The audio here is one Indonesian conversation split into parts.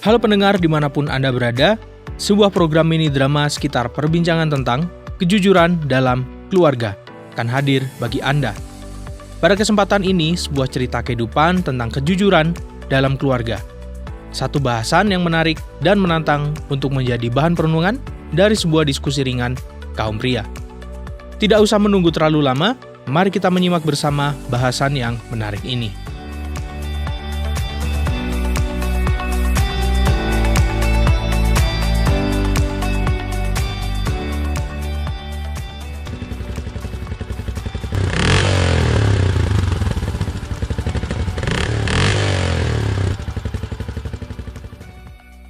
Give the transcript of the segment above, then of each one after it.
Halo pendengar dimanapun Anda berada, sebuah program mini drama sekitar perbincangan tentang kejujuran dalam keluarga akan hadir bagi Anda. Pada kesempatan ini, sebuah cerita kehidupan tentang kejujuran dalam keluarga. Satu bahasan yang menarik dan menantang untuk menjadi bahan perenungan dari sebuah diskusi ringan kaum pria. Tidak usah menunggu terlalu lama, mari kita menyimak bersama bahasan yang menarik ini.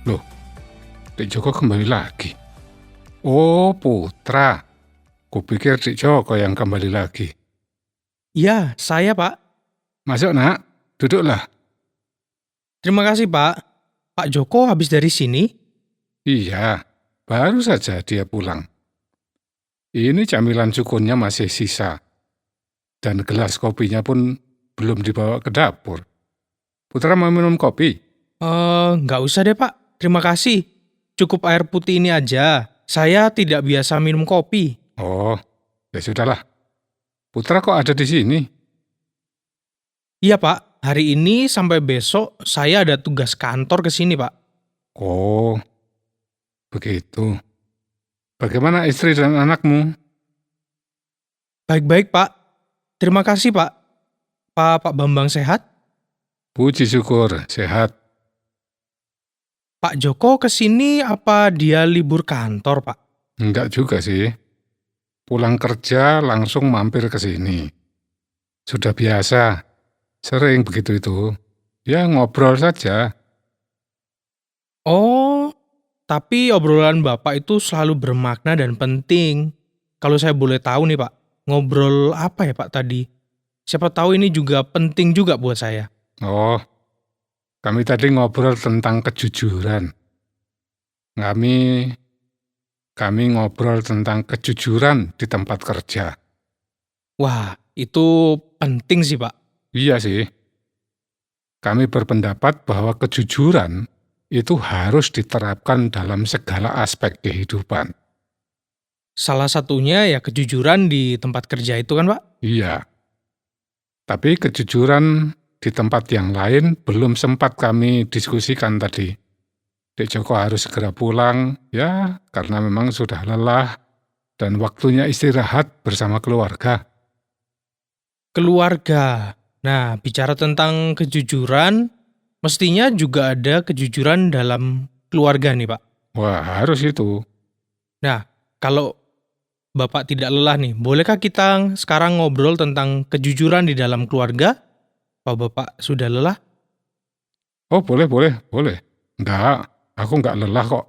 Loh, Dek Joko kembali lagi. Oh, Putra. Kupikir Dek Joko yang kembali lagi. Ya, saya Pak. Masuk, Nak. Duduklah. Terima kasih Pak. Pak Joko habis dari sini? Iya, baru saja dia pulang. Ini camilan cukunnya masih sisa. Dan gelas kopinya pun belum dibawa ke dapur. Putra mau minum kopi? Nggak usah deh Pak. Terima kasih. Cukup air putih ini aja. Saya tidak biasa minum kopi. Oh, ya sudahlah. Putra kok ada di sini? Iya Pak, hari ini sampai besok saya ada tugas kantor ke sini Pak. Oh, begitu. Bagaimana istri dan anakmu? Baik-baik Pak. Terima kasih Pak. Pak Bambang sehat? Puji syukur, sehat. Pak Joko ke sini apa dia libur kantor Pak? Enggak juga sih. Pulang kerja langsung mampir ke sini. Sudah biasa. Sering begitu itu. Ya ngobrol saja. Oh, tapi obrolan Bapak itu selalu bermakna dan penting. Kalau saya boleh tahu nih Pak, ngobrol apa ya Pak tadi? Siapa tahu ini juga penting juga buat saya. Oh, kami tadi ngobrol tentang kejujuran. Kami ngobrol tentang kejujuran di tempat kerja. Wah, itu penting sih Pak. Iya sih. Kami berpendapat bahwa kejujuran itu harus diterapkan dalam segala aspek kehidupan. Salah satunya ya kejujuran di tempat kerja itu kan Pak? Iya. Tapi kejujuran di tempat yang lain belum sempat kami diskusikan tadi. Dek Joko harus segera pulang, ya karena memang sudah lelah dan waktunya istirahat bersama keluarga. Keluarga. Nah, bicara tentang kejujuran, mestinya juga ada kejujuran dalam keluarga nih Pak. Wah, harus itu. Nah, kalau Bapak tidak lelah nih, bolehkah kita sekarang ngobrol tentang kejujuran di dalam keluarga? Apa Bapak sudah lelah? Oh, boleh. Enggak, aku enggak lelah kok.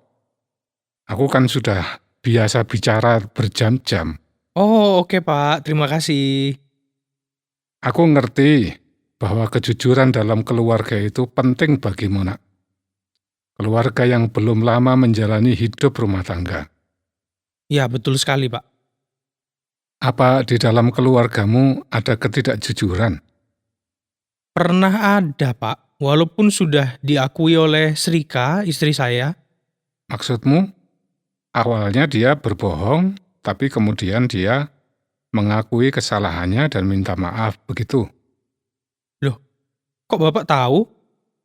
Aku kan sudah biasa bicara berjam-jam. Oh, oke Pak, terima kasih. Aku ngerti bahwa kejujuran dalam keluarga itu penting bagimu, Nak. Keluarga yang belum lama menjalani hidup rumah tangga. Ya, betul sekali Pak. Apa di dalam keluargamu ada ketidakjujuran? Pernah ada Pak, walaupun sudah diakui oleh Srika, istri saya. Maksudmu, awalnya dia berbohong, tapi kemudian dia mengakui kesalahannya dan minta maaf, begitu? Loh, kok Bapak tahu?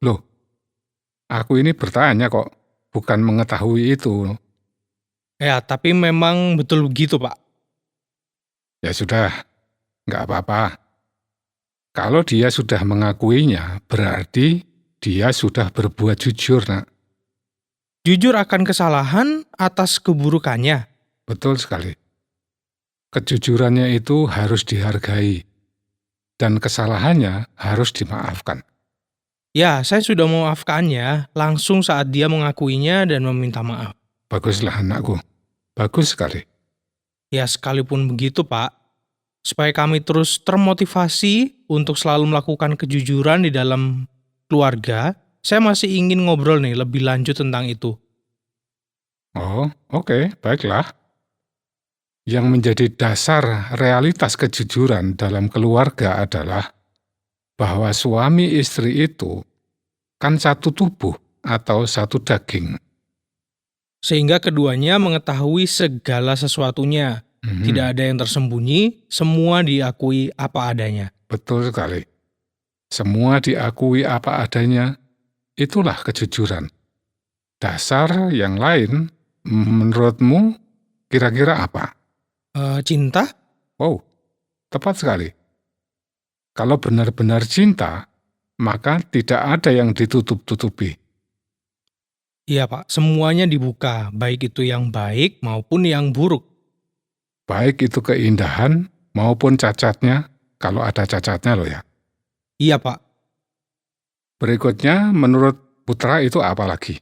Loh, aku ini bertanya kok, bukan mengetahui itu. Ya, tapi memang betul begitu Pak. Ya sudah, nggak apa-apa. Kalau dia sudah mengakuinya, berarti dia sudah berbuat jujur, Nak. Jujur akan kesalahan atas keburukannya. Betul sekali. Kejujurannya itu harus dihargai, dan kesalahannya harus dimaafkan. Ya, saya sudah memaafkannya langsung saat dia mengakuinya dan meminta maaf. Baguslah anakku, bagus sekali. Ya, sekalipun begitu Pak, supaya kami terus termotivasi untuk selalu melakukan kejujuran di dalam keluarga, saya masih ingin ngobrol nih lebih lanjut tentang itu. Oh, oke, baiklah. Yang menjadi dasar realitas kejujuran dalam keluarga adalah bahwa suami istri itu kan satu tubuh atau satu daging. Sehingga keduanya mengetahui segala sesuatunya. Tidak ada yang tersembunyi, semua diakui apa adanya. Betul sekali. Semua diakui apa adanya, itulah kejujuran. Dasar yang lain, menurutmu kira-kira apa? Cinta? Oh, tepat sekali. Kalau benar-benar cinta, maka tidak ada yang ditutup-tutupi. Iya Pak, semuanya dibuka, baik itu yang baik maupun yang buruk. Baik itu keindahan maupun cacatnya, kalau ada cacatnya loh ya. Iya Pak. Berikutnya, menurut Putra itu apa lagi?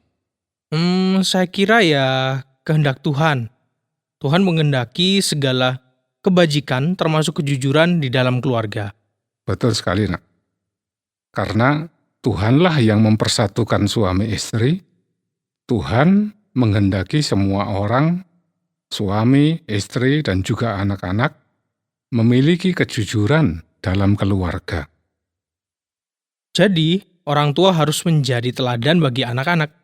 Saya kira ya kehendak Tuhan. Tuhan menghendaki segala kebajikan termasuk kejujuran di dalam keluarga. Betul sekali, Nak. Karena Tuhanlah yang mempersatukan suami istri, Tuhan menghendaki semua orang, suami, istri, dan juga anak-anak, memiliki kejujuran dalam keluarga. Jadi, orang tua harus menjadi teladan bagi anak-anak.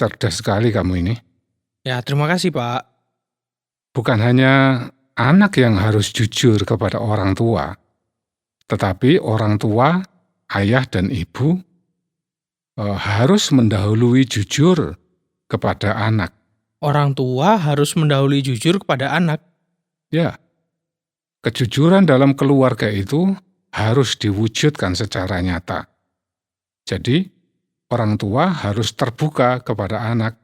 Cerdas sekali kamu ini. Ya, terima kasih Pak. Bukan hanya anak yang harus jujur kepada orang tua, tetapi orang tua, ayah dan ibu, harus mendahului jujur kepada anak. Orang tua harus mendahului jujur kepada anak. Ya, kejujuran dalam keluarga itu harus diwujudkan secara nyata. Jadi, orang tua harus terbuka kepada anak.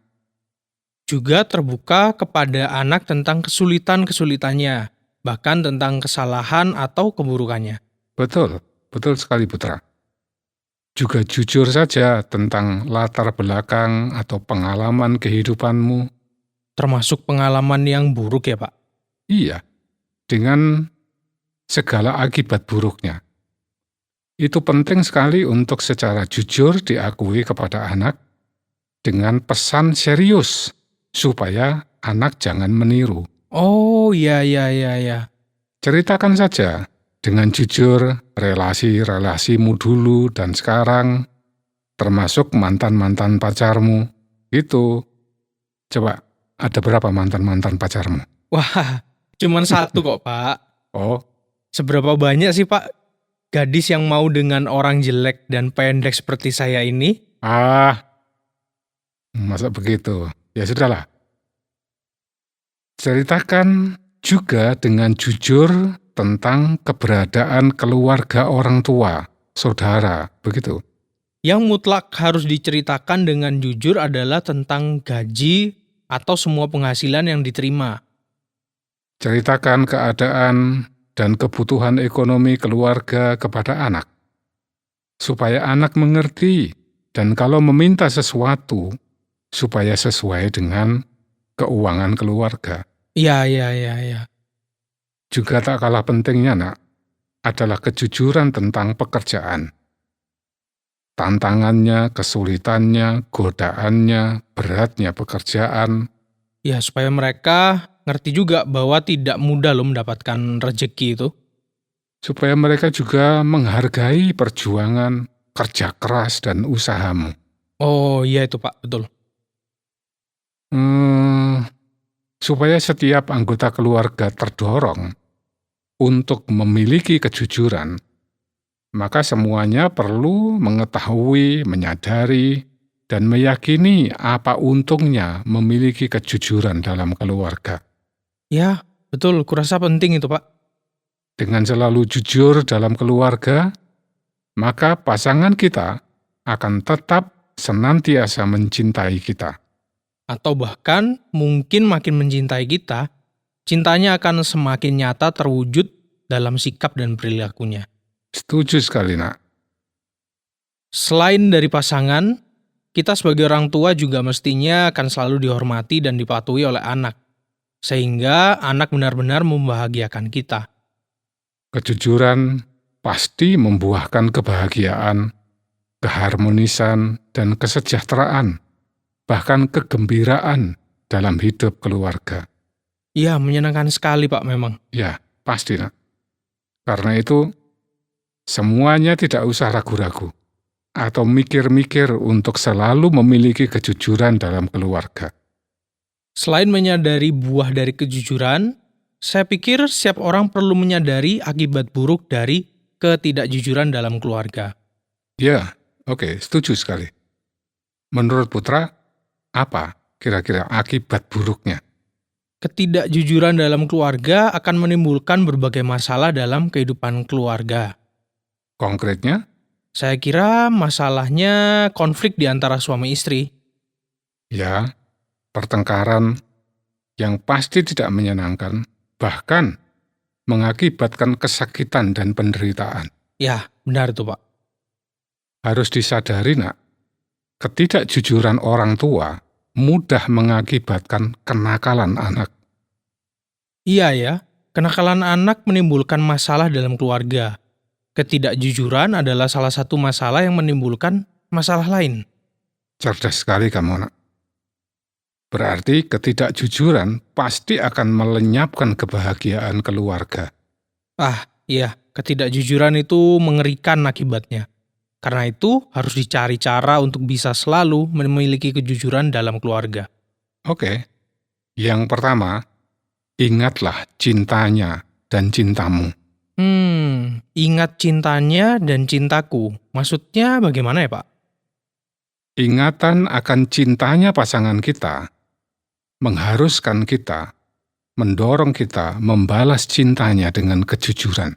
Juga terbuka kepada anak tentang kesulitan-kesulitannya, bahkan tentang kesalahan atau keburukannya. Betul, betul sekali Putra. Juga jujur saja tentang latar belakang atau pengalaman kehidupanmu. Termasuk pengalaman yang buruk ya Pak? Iya, dengan segala akibat buruknya. Itu penting sekali untuk secara jujur diakui kepada anak dengan pesan serius supaya anak jangan meniru. Oh, iya. Ceritakan saja dengan jujur relasi-relasimu dulu dan sekarang, termasuk mantan-mantan pacarmu. Itu, coba ada berapa mantan-mantan pacarmu? Wah, cuman satu kok Pak. Oh, Seberapa banyak sih Pak gadis yang mau dengan orang jelek dan pendek seperti saya ini? masa begitu? Ya sudahlah. Ceritakan juga dengan jujur tentang keberadaan keluarga orang tua, saudara, begitu. Yang mutlak harus diceritakan dengan jujur adalah tentang gaji atau semua penghasilan yang diterima. Ceritakan keadaan dan kebutuhan ekonomi keluarga kepada anak, supaya anak mengerti dan kalau meminta sesuatu, supaya sesuai dengan keuangan keluarga. Iya. Juga tak kalah pentingnya, Nak, adalah kejujuran tentang pekerjaan. Tantangannya, kesulitannya, godaannya, beratnya pekerjaan. Ya, supaya mereka ngerti juga bahwa tidak mudah loh mendapatkan rezeki itu. Supaya mereka juga menghargai perjuangan, kerja keras, dan usahamu. Oh iya itu Pak, betul. Supaya setiap anggota keluarga terdorong untuk memiliki kejujuran, maka semuanya perlu mengetahui, menyadari, dan meyakini apa untungnya memiliki kejujuran dalam keluarga. Ya, betul. Kurasa penting itu Pak. Dengan selalu jujur dalam keluarga, maka pasangan kita akan tetap senantiasa mencintai kita. Atau bahkan mungkin makin mencintai kita, cintanya akan semakin nyata terwujud dalam sikap dan perilakunya. Setuju sekali, Nak. Selain dari pasangan, kita sebagai orang tua juga mestinya akan selalu dihormati dan dipatuhi oleh anak, sehingga anak benar-benar membahagiakan kita. Kejujuran pasti membuahkan kebahagiaan, keharmonisan, dan kesejahteraan, bahkan kegembiraan dalam hidup keluarga. Iya, menyenangkan sekali Pak memang. Ya, pasti, Nak. Karena itu, semuanya tidak usah ragu-ragu. atau mikir-mikir untuk selalu memiliki kejujuran dalam keluarga. Selain menyadari buah dari kejujuran, saya pikir setiap orang perlu menyadari akibat buruk dari ketidakjujuran dalam keluarga. Ya, oke, setuju sekali. Menurut Putra, apa kira-kira akibat buruknya? Ketidakjujuran dalam keluarga akan menimbulkan berbagai masalah dalam kehidupan keluarga. Konkretnya? Saya kira masalahnya konflik di antara suami istri. Ya, pertengkaran yang pasti tidak menyenangkan, bahkan mengakibatkan kesakitan dan penderitaan. Ya, benar tuh Pak. Harus disadari, Nak, ketidakjujuran orang tua mudah mengakibatkan kenakalan anak. Iya ya, kenakalan anak menimbulkan masalah dalam keluarga. Ketidakjujuran adalah salah satu masalah yang menimbulkan masalah lain. Cerdas sekali kamu, Nak. Berarti ketidakjujuran pasti akan melenyapkan kebahagiaan keluarga. Iya, ketidakjujuran itu mengerikan akibatnya. Karena itu harus dicari cara untuk bisa selalu memiliki kejujuran dalam keluarga. Oke, yang pertama, ingatlah cintanya dan cintamu. Ingat cintanya dan cintaku. Maksudnya bagaimana ya, Pak? Ingatan akan cintanya pasangan kita mengharuskan kita, mendorong kita membalas cintanya dengan kejujuran.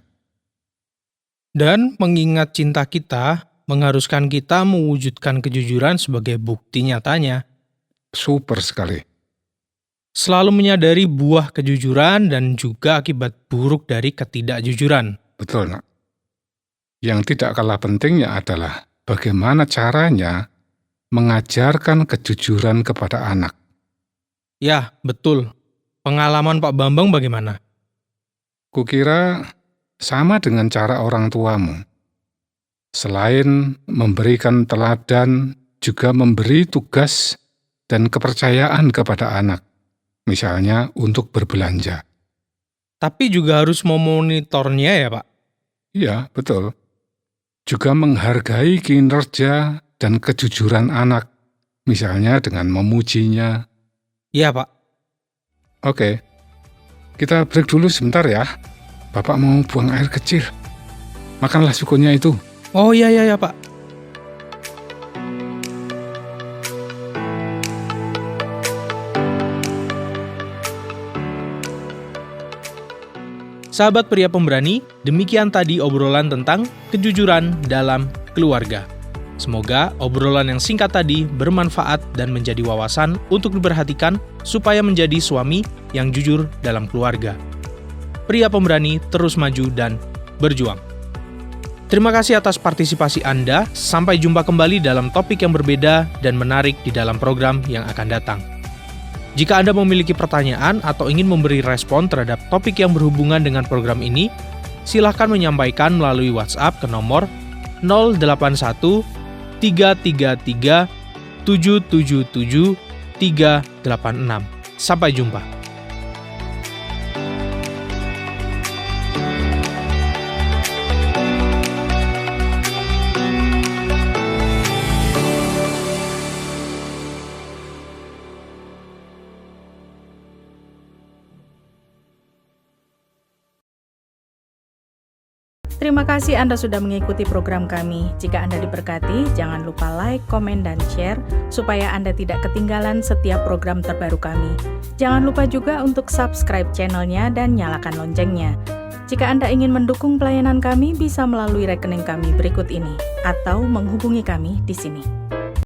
Dan mengingat cinta kita mengharuskan kita mewujudkan kejujuran sebagai bukti nyatanya. Super sekali. Selalu menyadari buah kejujuran dan juga akibat buruk dari ketidakjujuran. Betul, Nak. Yang tidak kalah pentingnya adalah bagaimana caranya mengajarkan kejujuran kepada anak. Ya, betul. Pengalaman Pak Bambang bagaimana? Kukira sama dengan cara orang tuamu. Selain memberikan teladan, juga memberi tugas dan kepercayaan kepada anak, misalnya untuk berbelanja. Tapi juga harus memonitornya ya, Pak? Iya, betul. Juga menghargai kinerja dan kejujuran anak, misalnya dengan memujinya. Iya, Pak. Oke, kita break dulu sebentar ya. Bapak mau buang air kecil. Makanlah sukunya itu. Oh iya, Pak. Sahabat pria pemberani, demikian tadi obrolan tentang kejujuran dalam keluarga. Semoga obrolan yang singkat tadi bermanfaat dan menjadi wawasan untuk diperhatikan supaya menjadi suami yang jujur dalam keluarga. Pria pemberani terus maju dan berjuang. Terima kasih atas partisipasi Anda. Sampai jumpa kembali dalam topik yang berbeda dan menarik di dalam program yang akan datang. Jika Anda memiliki pertanyaan atau ingin memberi respon terhadap topik yang berhubungan dengan program ini, silakan menyampaikan melalui WhatsApp ke nomor 081 333 777 386. Sampai jumpa. Terima kasih Anda sudah mengikuti program kami. Jika Anda diberkati, jangan lupa like, komen, dan share supaya Anda tidak ketinggalan setiap program terbaru kami. Jangan lupa juga untuk subscribe channelnya dan nyalakan loncengnya. Jika Anda ingin mendukung pelayanan kami, bisa melalui rekening kami berikut ini atau menghubungi kami di sini.